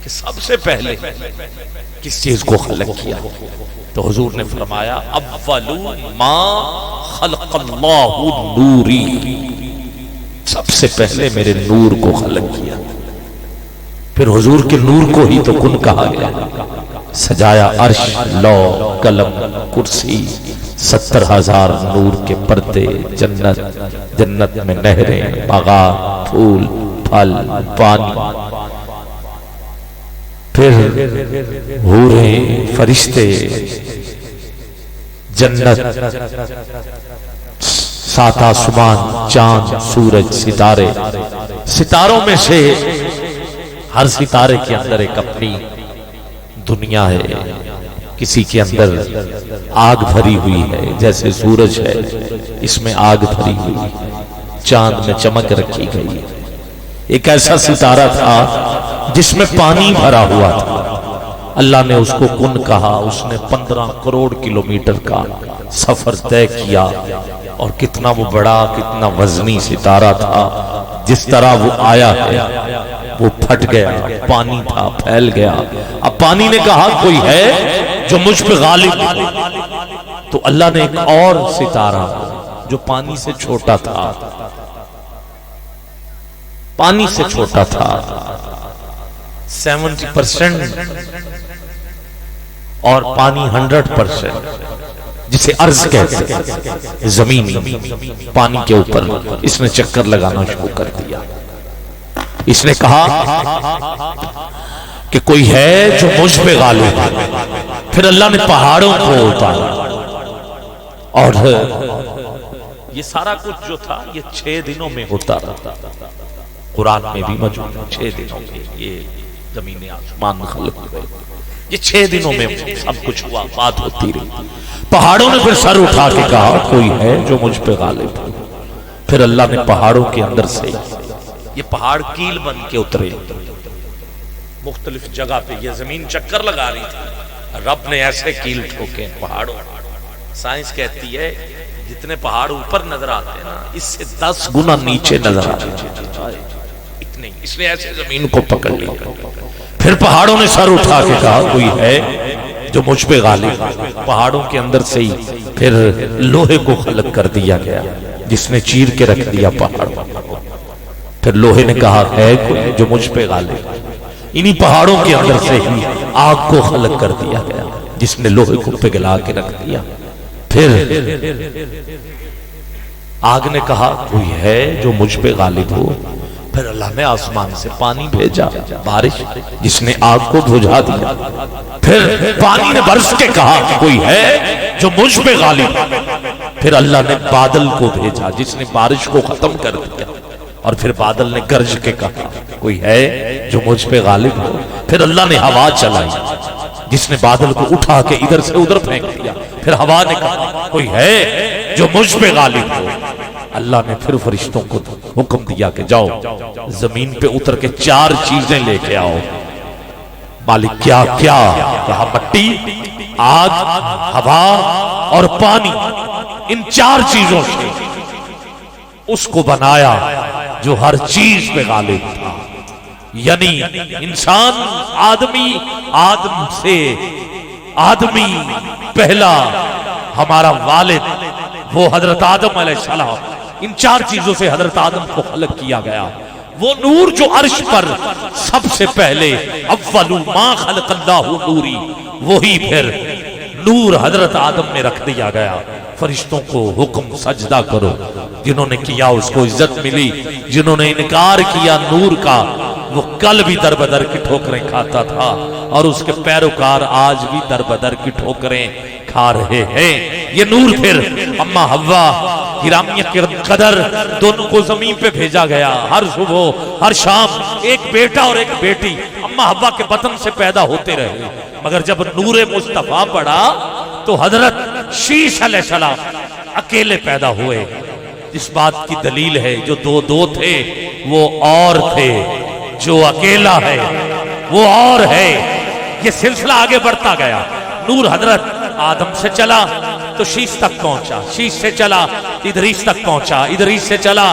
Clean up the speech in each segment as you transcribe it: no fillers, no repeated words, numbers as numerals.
کہ سب سے پہلے کس چیز کو خلق کیا؟ تو حضور نے فرمایا اول ما خلق اللہ نوری، سب سے پہلے میرے نور کو خلق کیا۔ پھر حضور کے نور کو ہی تو کن کہا گیا، سجایا عرش، لوح، قلم، کرسی، 70,000 نور کے پردے، جنت، جنت میں نہریں، باغات، پھول، پھل، پانی، پھر حوریں، فرشتے، جنت، سات آسمان، چاند، سورج، ستارے، ستاروں میں سے ہر ستارے کے اندر ایک اپنی دنیا ہے، کسی کے اندر آگ بھری ہوئی ہے، جیسے سورج ہے اس میں آگ بھری ہوئی ہے، چاند میں چمک رکھی گئی ہے۔ ایک ایسا ستارہ تھا جس میں پانی بھرا ہوا تھا، اللہ نے اس کو کن کہا، اس نے 15 کروڑ کلومیٹر کا سفر طے کیا، اور کتنا وہ بڑا، کتنا وزنی ستارہ تھا، جس طرح وہ آیا ہے وہ پھٹ گیا، پانی تھا پھیل گیا۔ اب پانی نے کہا کوئی ہے جو مجھ پہ غالب ہو، تو اللہ نے ایک اور ستارہ جو پانی سے چھوٹا تھا، پانی سے چھوٹا تھا، 70% اور پانی 100%، جسے ارض کہتے ہیں، زمین پانی کے اوپر، اس نے چکر لگانا شروع کر دیا۔ اس نے کہا کہ کوئی ہے جو مجھ پہ غالب ہے۔ پھر اللہ نے پہاڑوں کو اتارا، اور یہ سارا کچھ جو تھا یہ 6 دنوں میں ہوتا رہا، قرآن میں بھی موجود ہے، 6 دنوں میں یہ زمین آسمان خلق ہوئے، یہ 6 دنوں میں سب کچھ ہوا، بات ہوتی رہی۔ پہاڑوں نے پھر سر اٹھا کے کہا کوئی ہے جو مجھ پہ غالب ہے۔ پھر اللہ نے پہاڑوں کے اندر سے، یہ پہاڑ کیل بن کے اترے مختلف جگہ پہ، یہ زمین چکر لگا رہی تھی، رب نے ایسے کیل ٹھوکے پہاڑوں۔ سائنس کہتی ہے جتنے پہاڑ اوپر نظر آتے ہیں نا، اس سے 10 گنا نیچے نظر آتے ہیں، اتنے، اس نے ایسے زمین کو پکڑ لیا۔ پھر پہاڑوں نے سر اٹھا کے کہا کوئی ہے جو مجھ پہ غالب ہے۔ پہاڑوں کے اندر سے ہی پھر لوہے کو خلق کر دیا گیا، جس نے چیر کے رکھ دیا پہاڑ۔ پھر لوہے نے کہا ہے کوئی جو مجھ پہ غالب ہے۔ انہی پہاڑوں کے اندر سے ہی آگ کو خلق کر دیا گیا، جس نے لوہے کو پگھلا کے رکھ دیا۔ پھر آگ نے کہا کوئی ہے جو مجھ پہ غالب ہو۔ پھر اللہ نے آسمان سے پانی بھیجا، بارش، جس نے آگ کو بجھا دیا۔ پھر پانی نے برس کے کہا کہ کوئی ہے جو مجھ پہ غالب ہے۔ پھر اللہ نے بادل کو بھیجا، جس نے بارش کو ختم کر دیا۔ اور پھر بادل نے گرج کے کہا کوئی ہے جو مجھ پہ غالب ہو۔ پھر اللہ نے ہوا چلائی، جس نے بادل کو اٹھا کے ادھر سے ادھر پھینک دیا۔ پھر ہوا نے کہا کوئی ہے جو مجھ پہ غالب ہو۔ اللہ نے پھر فرشتوں کو حکم دیا کہ جاؤ زمین پہ اتر کے 4 چیزیں لے کے آؤ۔ مالک کیا کیا؟ کہا مٹی، آگ، ہوا اور پانی، ان 4 چیزوں سے اس کو بنایا جو ہر چیز پہ غالب تھا۔ یعنی انسان، آدمی، آدم سے آدمی پہلا ہمارا والد وہ حضرت آدم علیہ السلام، ان 4 چیزوں سے حضرت آدم کو خلق کیا گیا۔ وہ نور جو عرش پر سب سے پہلے اول ما خلق اللہ نوری، وہی پھر نور حضرت آدم میں رکھ دیا گیا۔ فرشتوں کو حکم سجدہ کرو، جنہوں نے کیا اس کو عزت ملی، جنہوں نے انکار کیا نور کا وہ کل بھی در بدر کی ٹھوکریں کھاتا تھا، اور اس کے پیروکار آج بھی در بدر کی ٹھوکریں کھا رہے ہیں۔ یہ نور پھر اما حوا گرامیہ قدر دونوں کو زمین پہ بھیجا گیا۔ ہر صبح ہر شام ایک بیٹا اور ایک بیٹی اما حوا کے بطن سے پیدا ہوتے رہے، مگر جب نور مصطفیٰ پڑا تو حضرت شیش علیہ السلام اکیلے پیدا ہوئے۔ اس بات کی دلیل ہے جو دو تھے وہ اور تھے، جو اکیلا ہے وہ اور ہے۔ یہ سلسلہ آگے بڑھتا گیا، نور حضرت آدم سے چلا تو شیش تک پہنچا، شیش سے چلا ادریس تک پہنچا، ادریس سے چلا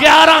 11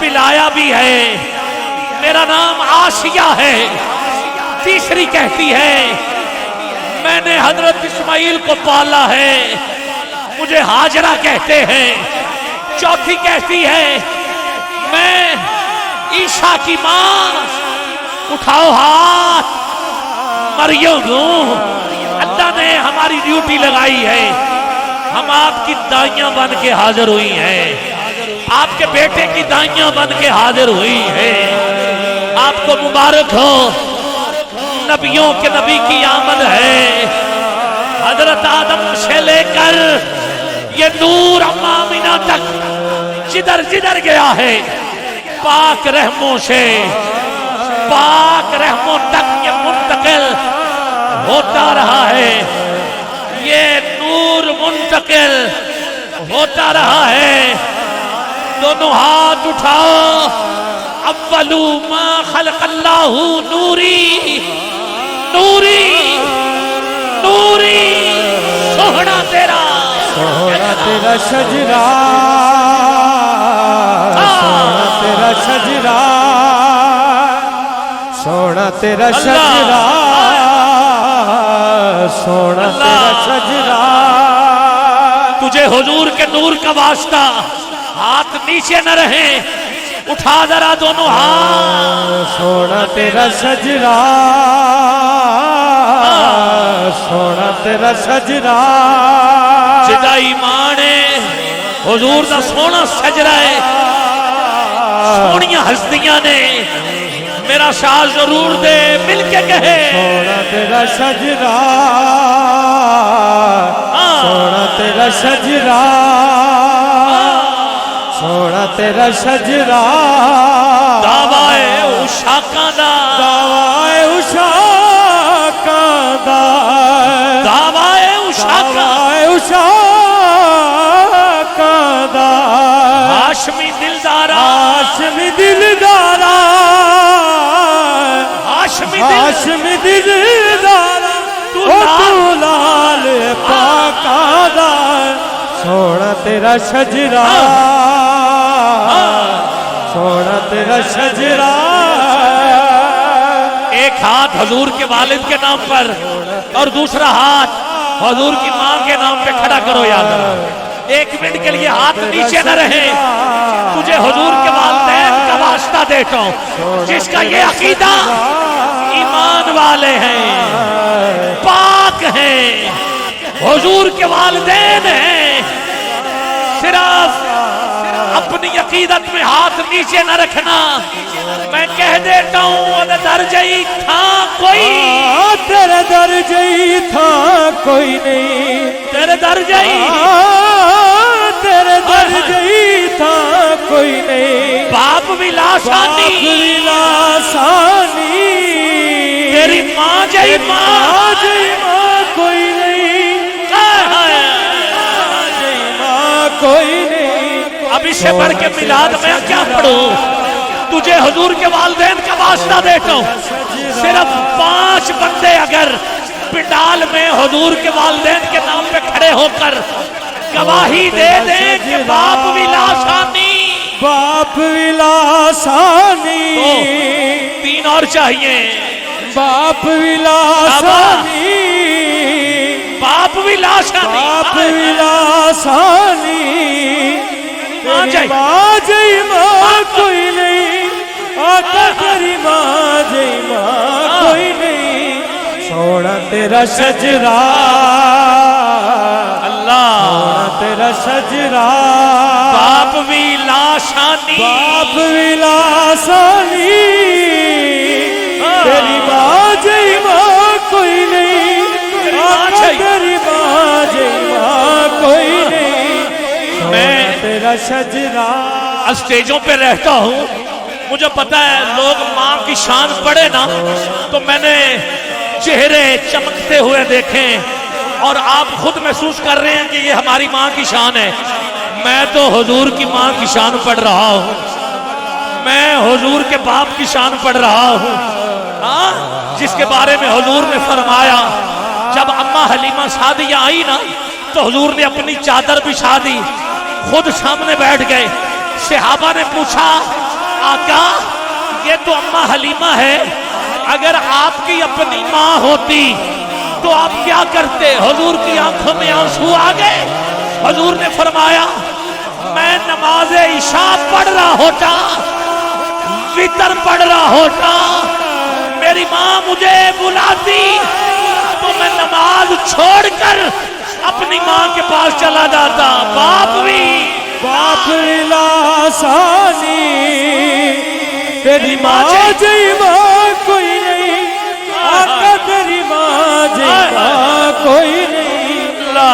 پلایا بھی ہے، میرا نام آسیہ ہے۔ تیسری کہتی ہے میں نے حضرت اسماعیل کو پالا ہے، مجھے ہاجرہ کہتے ہیں۔ چوتھی کہتی ہے میں عیسیٰ کی ماں، اٹھاؤ ہاتھ، مریم ہوں۔ اللہ نے ہماری ڈیوٹی لگائی ہے، ہم آپ کی دائیاں بن کے حاضر ہوئی ہیں، آپ کے بیٹے کی دائیاں بن کے حاضر ہوئی ہیں۔ آپ کو مبارک ہو، نبیوں کے نبی کی آمد ہے۔ حضرت آدم سے لے کر یہ نور اماں آمینہ تک جدھر جدھر گیا ہے، پاک رحموں سے پاک رحموں تک یہ منتقل ہوتا رہا ہے، یہ نور منتقل ہوتا رہا ہے۔ دونوں ہاتھ اٹھاؤ، اولو ما خلق اللہ نوری، نوری نوری، سوہنا تیرا سونا تیرا شجرہ، سونا تیرا شجرہ، سونا تیرا شجرہ، سونا تیرا شجرہ۔ تجھے حضور کے نور کا واسطہ، ہاتھ نیچے نہ رہیں، اٹھا ذرا دونوں ہاتھ۔ سونا تیرا شجرہ، سونا تیرا شجرہ۔ جدا ایمان ہے، حضور دا سونا شجرہ ہے، سونیاں ہستیاں نے میرا شاہ ضرور دے، مل کے کہے سونا تیرا شجرہ، سونا تیرا شجرہ، سونا تیرا شجرہ۔ دعوائے عشاقاں دا، دعوائے عشاقاں دا، دعوائے عشاقاں، دعوائے عشاقاں دا، ہاشمی دلدارا، ہاشمی دلدارا، ہاشمی دلدارا، تو لال پاکا دا، سونا تیرا شجرہ، سونا تیرا شجرہ۔ ایک ہاتھ حضور کے والد کے نام پر اور دوسرا ہاتھ حضور کی ماں کے نام پہ کھڑا کرو یاد رہا۔ ایک منٹ کے لیے ہاتھ نیچے نہ رہے، تجھے حضور کے والدین کا واسطہ دیتا ہوں، جس کا یہ عقیدہ ایمان والے ہیں، پاک ہیں، حضور کے والدین ہیں، صرف اپنی عقیدت میں ہاتھ نیچے نہ رکھنا۔ میں کہہ دیتا ہوں درجہ ہی تھا کوئی، تیرے درجہ ہی تھا کوئی نہیں، تیرے درجہ ہی، تیرے درجہ ہی تھا کوئی نہیں۔ باپ بھی لاشانی، باپ بھی لاشانی، تیری ماں جئی ماں، جئی ماں کوئی نہیں، جئی ماں کوئی نہیں۔ اب اس سے بڑھ کے میلاد میں کیا پڑھوں؟ تجھے حضور کے والدین کا واسطہ دیتا ہوں، صرف 5 بندے اگر پنڈال میں حضور کے والدین کے نام پہ کھڑے ہو کر گواہی دے دیں کہ باپ بھی لاشانی، باپ بھی لاشانی، تو 3 اور چاہیے، باپ بھی لاشانی، باپ بھی لاشانی، باپ بھی لاشانی، ماں جئی ماں جئی ماں کوئی نہیں، آقا تیری ماں جئی ماں کوئی نہیں۔ سونا تیرا شجرہ، اللہ، سونا تیرا شجرہ، باپ بھی لاشانی، باپ بھی لاشانی، تیری ماں جئی ماں کوئی نہیں، آقا تیری ماں جئی ماں کوئی نہیں۔ میں تیرا شجرہ، اسٹیجوں پہ رہتا ہوں، مجھے پتا ہے لوگ ماں کی شان پڑھے نا تو میں نے چہرے چمکتے ہوئے دیکھیں، اور آپ خود محسوس کر رہے ہیں کہ یہ ہماری ماں کی شان ہے۔ میں تو حضور کی ماں کی شان پڑھ رہا ہوں، میں حضور کے باپ کی شان پڑھ رہا ہوں، جس کے بارے میں حضور نے فرمایا جب اماں حلیمہ سعدیہ آئی نا تو حضور نے اپنی چادر بچھا دی، خود سامنے بیٹھ گئے۔ صحابہ نے پوچھا آقا یہ تو اماں حلیمہ ہے، اگر آپ کی اپنی ماں ہوتی تو آپ کیا کرتے؟ حضور کی آنکھوں میں آنسو آ گئے۔ حضور نے فرمایا میں نماز عشاء پڑھ رہا ہوتا، وتر پڑھ رہا ہوتا، میری ماں مجھے بلاتی تو میں نماز چھوڑ کر اپنی ماں کے پاس چلا جاتا۔ باپ لاسانی تیری ماں جی ماں کوئی نہیں، آقا تیری ماں جی ماں کوئی نہیں، چھوڑا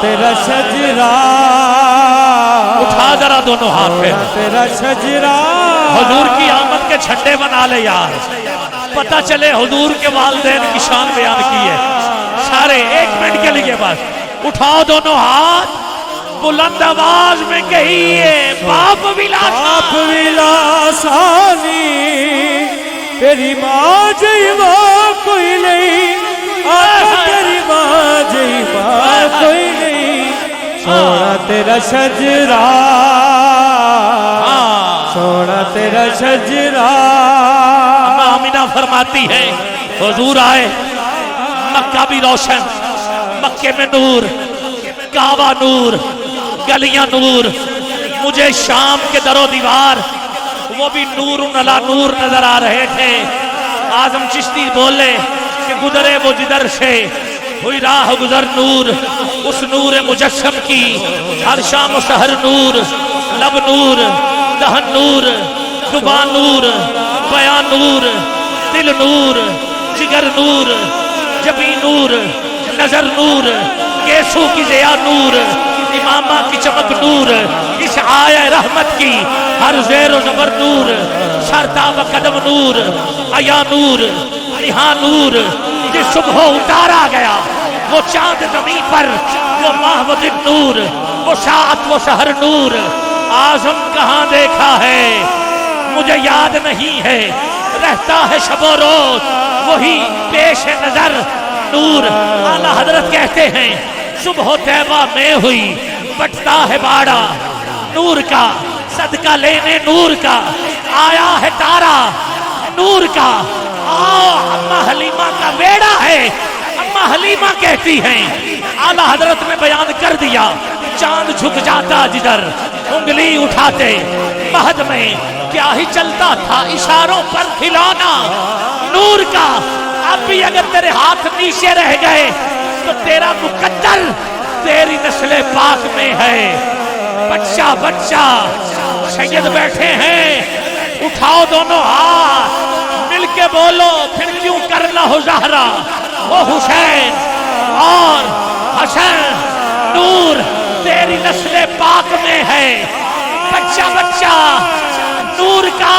تیرا شجرا، اٹھا ذرا دونوں ہاتھ پہ، تیرا شجرا، حضور کی آمد کے چھٹے بنا لے یار، پتہ چلے حضور کے والدین کی شان بیان کی ہے سارے۔ 1 منٹ کے لیے بس اٹھاؤ دونوں ہاتھ، بلند آواز میں کہیے باپ لاسانی تیری ماں جی ماں کوئی نہیں، آقا تیری ماں جی ماں کوئی نہیں، چھوڑا تیرا شجرا، چھوڑا تیرا شجرا۔ آمینہ فرماتی ہے حضور آئے، مکہ بھی روشن، مکے میں نور، کعبہ نور، گلیاں نور، مجھے شام کے در و دیوار وہ بھی نور علی نور نظر آ رہے تھے۔ اعظم چشتی بولے کہ گزرے وہ جدھر سے ہوئی راہ گزر نور، اس نور مجسم کی ہر شام و سحر نور، لب نور، دہن نور، زبان نور، بیان نور، دل نور، جگر نور، جبین نور، نظر نور، کیسو کی ضیا نور، امامہ کی چمک نور، اس آیہ رحمت کی ہر زیر و زبر نور، سرتاب قدم نور، عیا نور، نہا نور، یہ صبح اتارا گیا وہ چاند زمین پر، وہ ماہ و دن نور، وہ ساعت و سحر نور۔ اعظم کہاں دیکھا ہے مجھے یاد نہیں ہے، رہتا ہے شب و روز وہی پیش نظر نور۔ اعلیٰ حضرت کہتے ہیں صبح طیبہ میں ہوئی بٹتا ہے باڑا نور کا، صدقہ لینے نور کا، آیا ہے تارا نور کا۔ اماں حلیمہ کا بیڑا ہے، اماں حلیمہ کہتی ہیں اعلیٰ حضرت نے بیان کر دیا، چاند جھک جاتا جدھر انگلی اٹھاتے، مہد میں کیا ہی چلتا تھا اشاروں پر کھلانا نور کا۔ اب بھی اگر تیرے ہاتھ نیچے رہ گئے تو تیرا مقدر تیری نسل پاک میں ہے۔ بچہ بچہ سید بیٹھے ہیں، اٹھاؤ دونوں ہاتھ، مل کے بولو پھر کیوں کرنا ہو زہرا، وہ حسین اور حسن نور تیری نسل پاک میں ہے۔ بچہ بچہ نور کا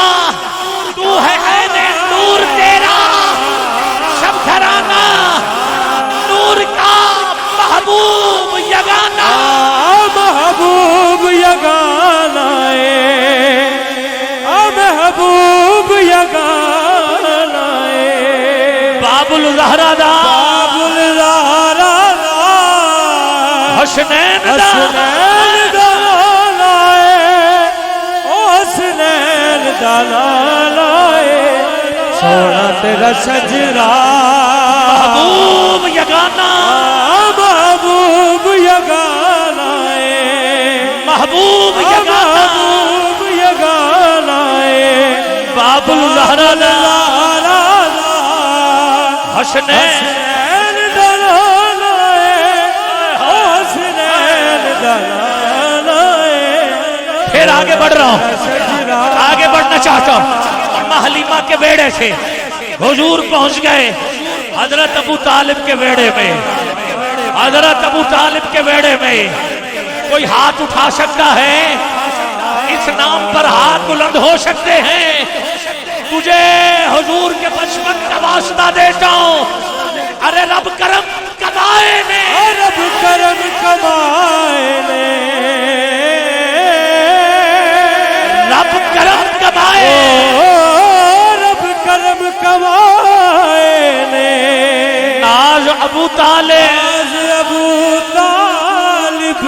تو ہے عین نور تیرا، سب گھرانہ نور کا محبوب یگانہ، محبوب یگانہ محبوب یگانہ باب الزہرا دا، باب الزہرا دا، حسنین دا، حسنین دا لائے، حسنین دا لائے، چھوڑا تیرا شجرا، محبوب یگانہ، محبوب یگانہ محبوب یگانہ، محبوب یگانہ باب الزہرا دا، حسنین پھر آگے بڑھ رہا ہوں، آگے بڑھنا چاہتا ہوں۔ اماں حلیمہ کے بیڑے سے حضور پہنچ گئے حضرت ابو طالب کے بیڑے میں، حضرت ابو طالب کے بیڑے میں۔ کوئی ہاتھ اٹھا سکتا ہے؟ اس نام پر ہاتھ بلند ہو سکتے ہیں؟ تجھے حضور کے بچپن کا واسطہ دیتا ہوں، ارے رب کرم کمائے نے، رب کرم کمائے نے، رب کرم کمائے، رب کرم کمائے نے، ناز ابو طالب، ناز ابو طالب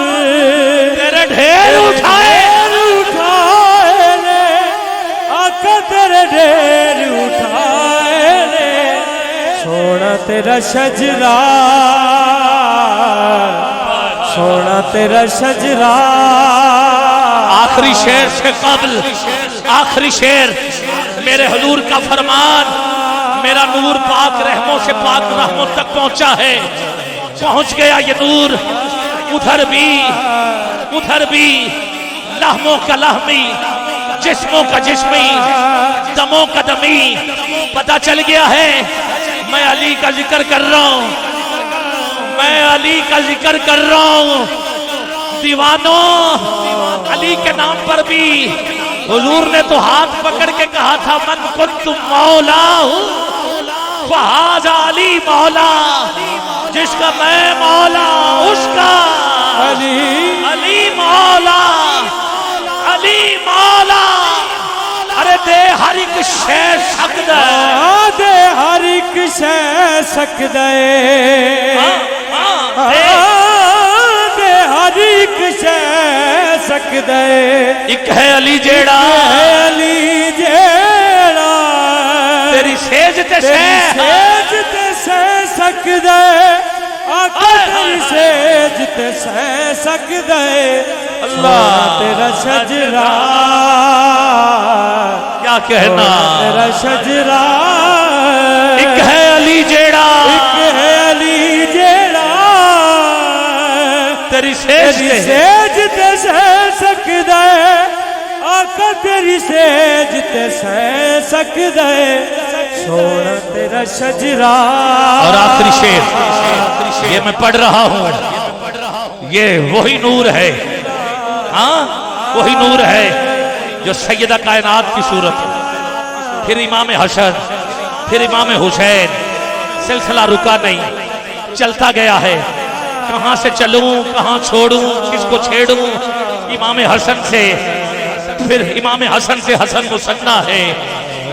تیرے ڈھیر اٹھائے اٹھائے نے، سونا تیرا شجرا سونا تیرا شجرا آخری شعر سے قبل آخری شعر میرے حضور کا فرمان میرا نور پاک رحموں سے پاک رحموں تک پہنچا ہے پہنچ گیا یہ نور ادھر بھی لہموں کا لہمی جسموں کا جسمی دموں کا دمی پتہ چل گیا ہے میں علی کا ذکر کر رہا ہوں میں علی کا ذکر کر رہا ہوں دیوانوں علی کے نام پر بھی حضور نے تو ہاتھ پکڑ کے کہا تھا من کنت مولا فہذا علی مولا جس کا میں مولا اس کا علی مولا علی مولا ارے دے ہر ایک شے سکدا ہے دے ہر ایک شے سکدا ہے دے ہر ایک شے سکدا ہے ایک ہے علی جیڑا علی جیڑا تیری سیج تے سہ سکدا ہے آقا تیری سیج تے سہ سکدا ہے اللہ تیرا شجرا کیا کہنا تیرا شجرا ایک ہے علی جیڑا ایک ہے علی جیڑا تیری سیج تے سہ سکدا ہے آقا تیری سیج تے سہ سکدا ہے سونا تیرا شجرا اور آخری شعر یہ میں پڑھ رہا ہوں یہ وہی نور ہے ہاں وہی نور ہے جو سیدہ کائنات کی صورت ہے پھر امام حسن پھر امام حسین سلسلہ رکا نہیں چلتا گیا ہے کہاں سے چلوں کہاں چھوڑوں کس کو چھیڑوں امام حسن سے پھر امام حسن سے حسن مثنیٰ ہے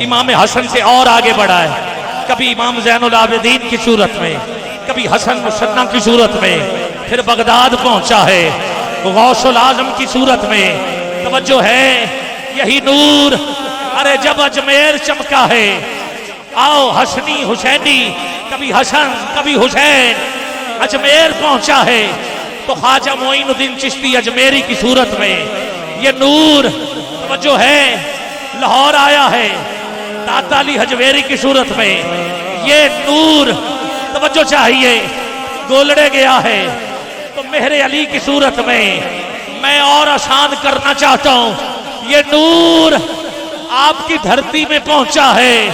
امام حسن سے اور آگے بڑھا ہے کبھی امام زین العابدین کی صورت میں کبھی حسن مثنیٰ کی صورت میں پھر بغداد پہنچا ہے غوث العظم کی صورت میں توجہ ہے یہی نور ارے جب اجمیر چمکا ہے آؤ حسنی حسینی کبھی حسن کبھی حسین اجمیر پہنچا ہے تو خواجہ معین الدین چشتی اجمیری کی صورت میں یہ نور توجہ ہے لاہور آیا ہے داتا علی حجویری کی صورت میں یہ نور توجہ چاہیے گولڑے گیا ہے تو مہر علی کی صورت میں اور آسان کرنا چاہتا ہوں یہ نور آپ کی دھرتی میں پہنچا ہے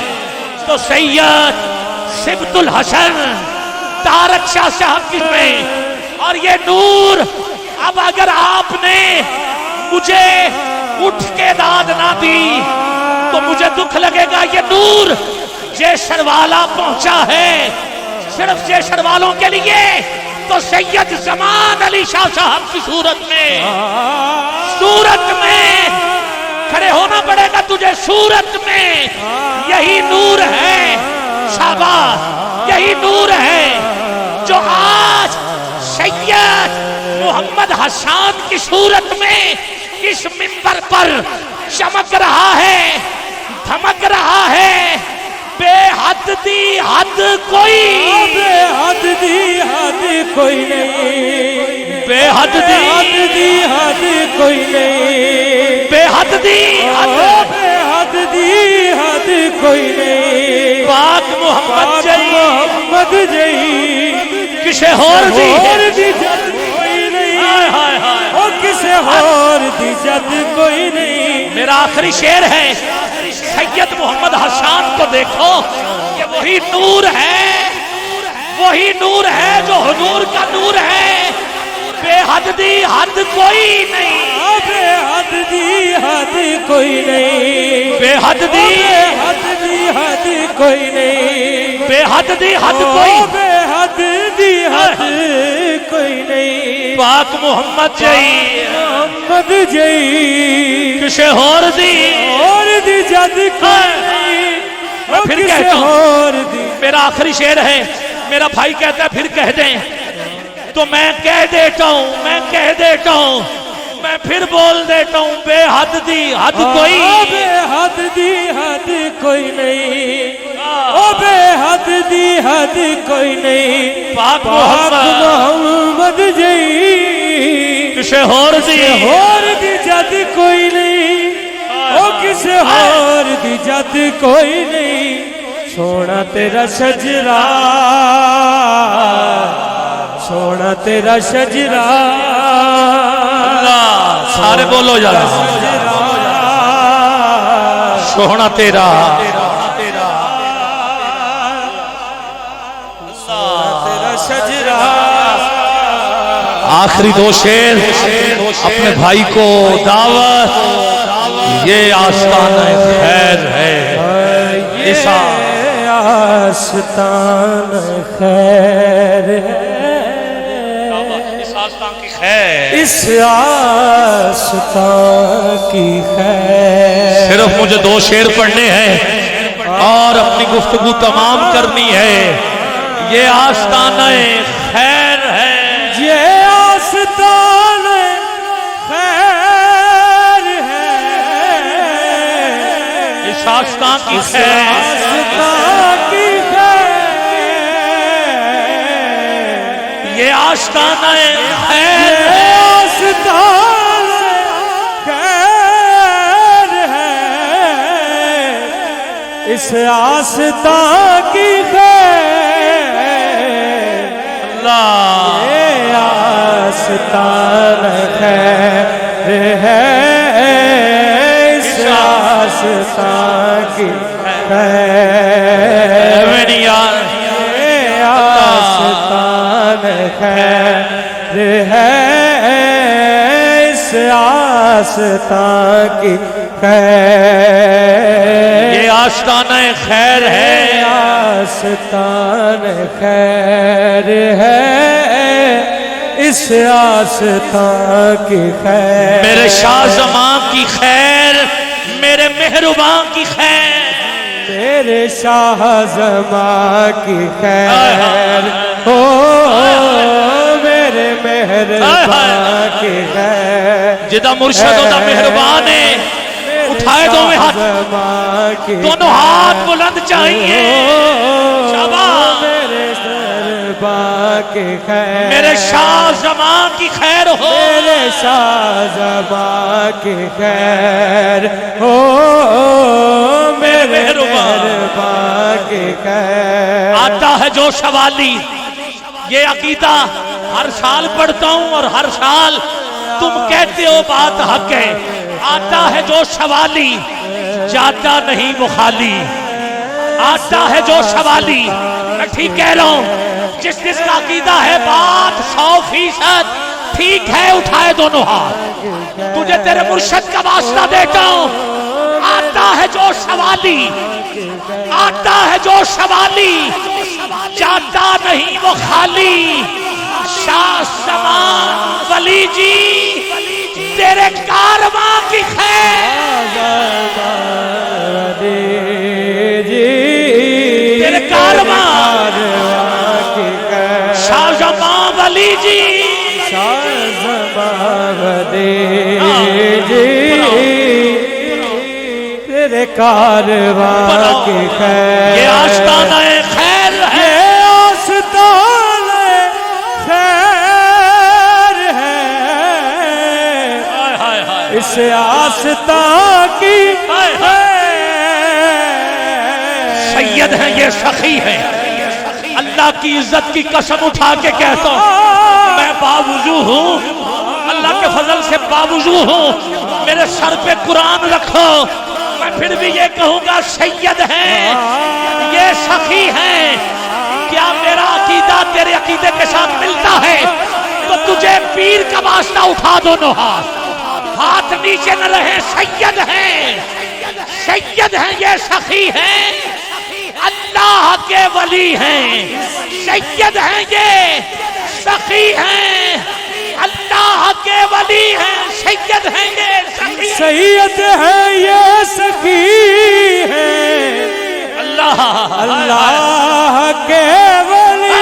تو سید سبت الحسن تارک شاہ صاحب کی میں اور یہ نور اب اگر آپ نے مجھے اٹھ کے داد نہ دی تو مجھے دکھ لگے گا یہ نور جیشر والا پہنچا ہے صرف جیشر والوں کے لیے تو سید زمان علی شاہ صاحب کی صورت میں کھڑے ہونا پڑے گا تجھے صورت میں یہی نور ہے شاباش یہی نور ہے جو آج سید محمد حسان کی صورت میں اس منبر پر چمک رہا ہے دھمک رہا ہے بے حد دی حد کوئی بے حد دی حد کوئی نہیں بے حد دی حد کوئی نہیں بے حد دی حد بے حد دی حد کوئی نہیں پاک محمد جئی محمد جئی کسے ہور دی جد کوئی نہیں اور کسے ہور دی جد کوئی نہیں میرا آخری شعر ہے سید محمد حسان کو دیکھو یہ وہی نور ہے جو حضور کا نور ہے بے حد دی حد کوئی نہیں بے حد دی حد کوئی نہیں بے حد دی حد کوئی نہیں بے حد دی حد کوئی بے حد دی حد کوئی نہیں پاک محمد جئی محمد جئی کسے اور دی جد کوئی نہیں میں پھر کہتا ہوں میرا آخری شعر ہے میرا بھائی کہتا ہے پھر کہہ دیں تو میں کہہ دیتا ہوں میں پھر بول دیتا ہوں بے حد دی حد کوئی بے حد دی حد کوئی نہیں او بے حد دی حد کوئی نہیں پاک محمد جی کسے ہور دی جد کوئی نہیں او کسے ہور دی جد کوئی نہیں سونا تیرا شجرا سونا تیرا شجرا سارے بولو جا سونا تیرا شجرا آخری دو شعر اپنے بھائی کو دعوت یہ آستانہ خیر ہے یہ آستان خیر ہے اس آستان کی خیر اس آستان کی خیر صرف مجھے دو شعر پڑھنے ہیں اور اپنی گفتگو تمام کرنی ہے یہ آستانہ خیر ہے یہ آستان خیر ہے اس آستان کی خیر آستان کی خیر یہ آستانہ خیر یہ ہے آستان خیر ہے اس آستان کی خیر یہ آستان خیر ہے اس آستان کی خیر یہ آستان خیر ہے اس آستان کی خیر یہ آستانہ خیر ہے آستان خیر ہے اس آستان کی خیر میرے شاہ زمان کی خیر میرے مہربان کی خیر میرے شاہ زمان کی خیر ہو میرے مہربان کی خیر جدا مرشد ہوتا مہربان ہے اٹھائے دو میں ہاتھ دونوں ہاتھ بلند چاہیے شاباش میرے دربار کی خیر میرے شاہ زمان کی خیر ہو میرے شاہ زمان کی خیر ہو میرے مہربان کی خیر آتا ہے جو شوالی یہ عقیدہ ہر سال پڑھتا ہوں اور ہر سال تم کہتے ہو بات حق ہے آتا ہے جو شوالی جاتا نہیں وہ خالی آتا ہے جو شوالی میں ٹھیک کہہ رہا ہوں جس کا عقیدہ ہے بات 100% ٹھیک ہے اٹھائے دونوں ہاتھ تجھے تیرے مرشد کا واسطہ دیتا ہوں آتا ہے جو شوالی آتا ہے جو شوالی جاتا نہیں وہ خالی شاہ زمان ولی جی تیرے کارواں کی خیر تیرے کارواں کی خیر شاہ زمان ولی جی شاہ زمان جی تیرے کارواں کی خیر یہ آستانہ خیر ہے یہ آستان خیر ہے اس آستان کی سید ہیں یہ سخی ہیں اللہ کی عزت کی قسم اٹھا کے کہتا ہوں میں باوضو ہوں اللہ کے فضل سے باوضو ہوں میرے سر پہ قرآن رکھو میں پھر بھی یہ کہوں گا سید ہیں یہ سخی ہیں کیا میرا عقیدہ تیرے عقیدے کے ساتھ ملتا ہے تو تجھے پیر کا واسطہ اٹھا دونوں ہاتھ نیچے نہ رہے سید ہیں یہ سخی ہیں اللہ کے ولی ہیں سید ہیں یہ سخی ہیں اللہ کے ولی ہیں سید ہیں یہ سخی سید ہے یہ سخی ہے اللہ کے ولی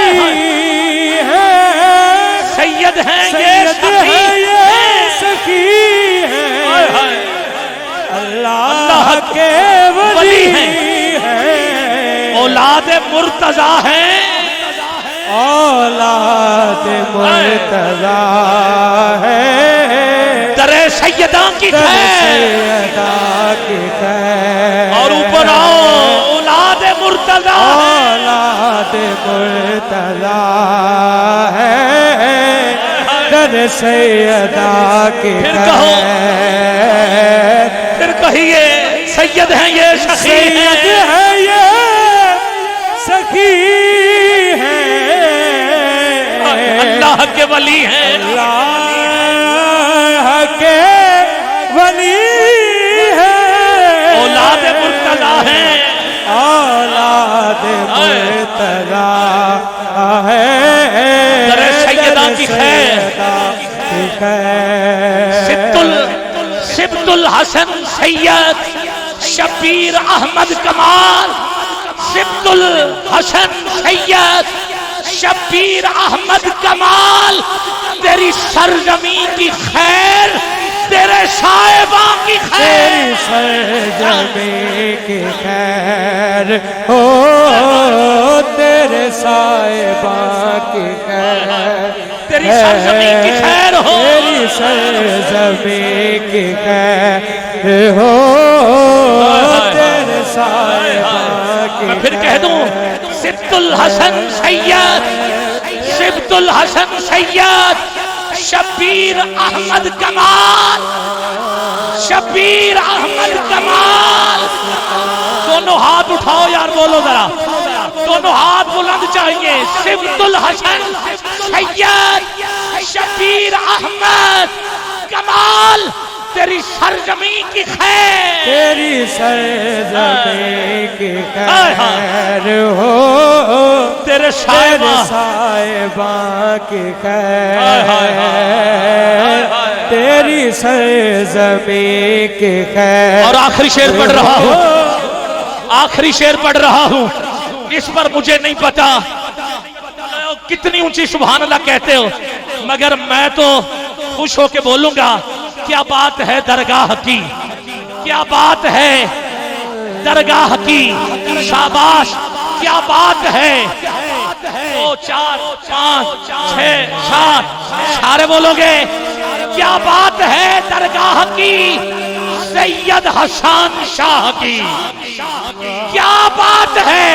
ہیں سید ہیں سید ہے یہ سخی ہے اللہ کے ولی ہیں اولاد مرتضی ہیں، اولاد مرتضی ہے، در سیدہ کی خیر، سیدہ کی خیر، اور اوپر آؤ اولاد مرتضی ہیں، اولاد مرتضی ہے، در سیدہ کی پھر کہو، خیر، پھر کہیے سید ہیں یہ شخی سید ہیں، ہے یہ سخی ہے، اللہ کے ولی ہیں، اللہ کے ولی ہے، اولاد مرتضی ہیں، اولاد مرتضی ہے، در سیدہ کی خیر، کی خیر، سبت الحسن سید شبیر احمد کمال، سبت الحسن سید شبیر احمد کمال، تیری سرزمین کی خیر، تیرے صاحباں کی خیر، تیری سرزمین کی خیر ہو، تیرے صاحباں کی خیر، تیری سرزمین کی خیر ہو، تیری سرزمین کی خیر ہو، تیرے صاحباں کی میں پھر کہہ دوں سبت الحسن سید، سبت الحسن سید شبیر احمد کمال، شبیر احمد کمال، دونوں ہاتھ اٹھاؤ یار، بولو ذرا، دونوں ہاتھ بلند چاہیے، سبت الحسن سید شبیر احمد کمال، تیری سرزمین کی خیر، تیری سرزمین کی خیر ہو، تیرے صاحباں صاحباں کی خیر، تیری سرزمین کی خیر، اور آخری شعر پڑھ رہا ہوں، آخری شعر پڑھ رہا ہوں، اس پر مجھے نہیں پتا کتنی اونچی سبحان اللہ کہتے ہو، مگر میں تو خوش ہو کے بولوں گا، کیا بات ہے درگاہ کی، کیا بات ہے درگاہ کی، شاباش کیا بات ہے، 2 4 5 6 7 سارے بولو گے، کیا بات ہے درگاہ کی، سید حسن شاہ کی، کیا بات ہے،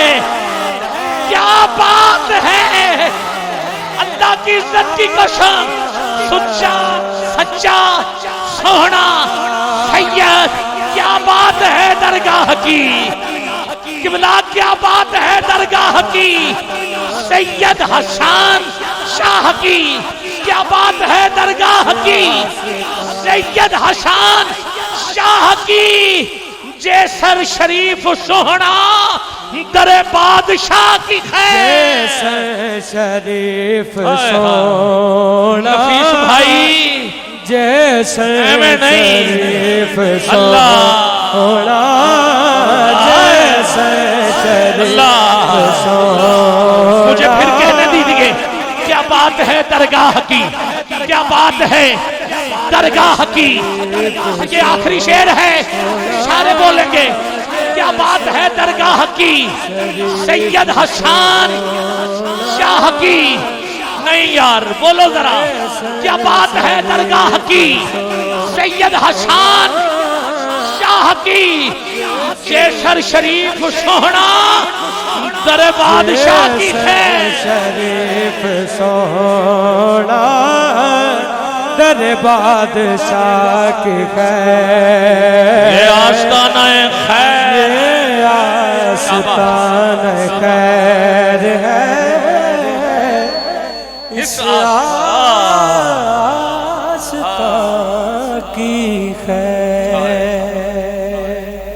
کیا بات ہے، اللہ کی عزت کی قسم، سچا سچا سونا سید، کیا بات ہے درگاہ کی، قبلہ کیا بات ہے درگاہ کی، سید حسن شاہ کی، کیا بات ہے درگاہ کی، سید حسن شاہ کی، جیسر شریف سونا در بادشاہ کی خیر، جیسر شریف سونا نفیس بھائی جیسر میں نہیں، شریف اللہ سونا، جیسر شریف اللہ، سونا، مجھے پھر کہنے دیجئے، کیا بات ہے درگاہ کی، کیا بات ہے درگاہ کی، یہ آخری شعر ہے، سارے بولیں گے، کیا بات ہے درگاہ کی، سید حسن شاہ کی، نہیں یار بولو ذرا، کیا بات ہے درگاہ کی، سید حسن شاہ کی، جیسر شریف سونا در بادشاہ کی خیر، شریف سونا در بادشاہ کی خیر، یہ آستانہ خیر، یہ آستانہ خیر ہے، اس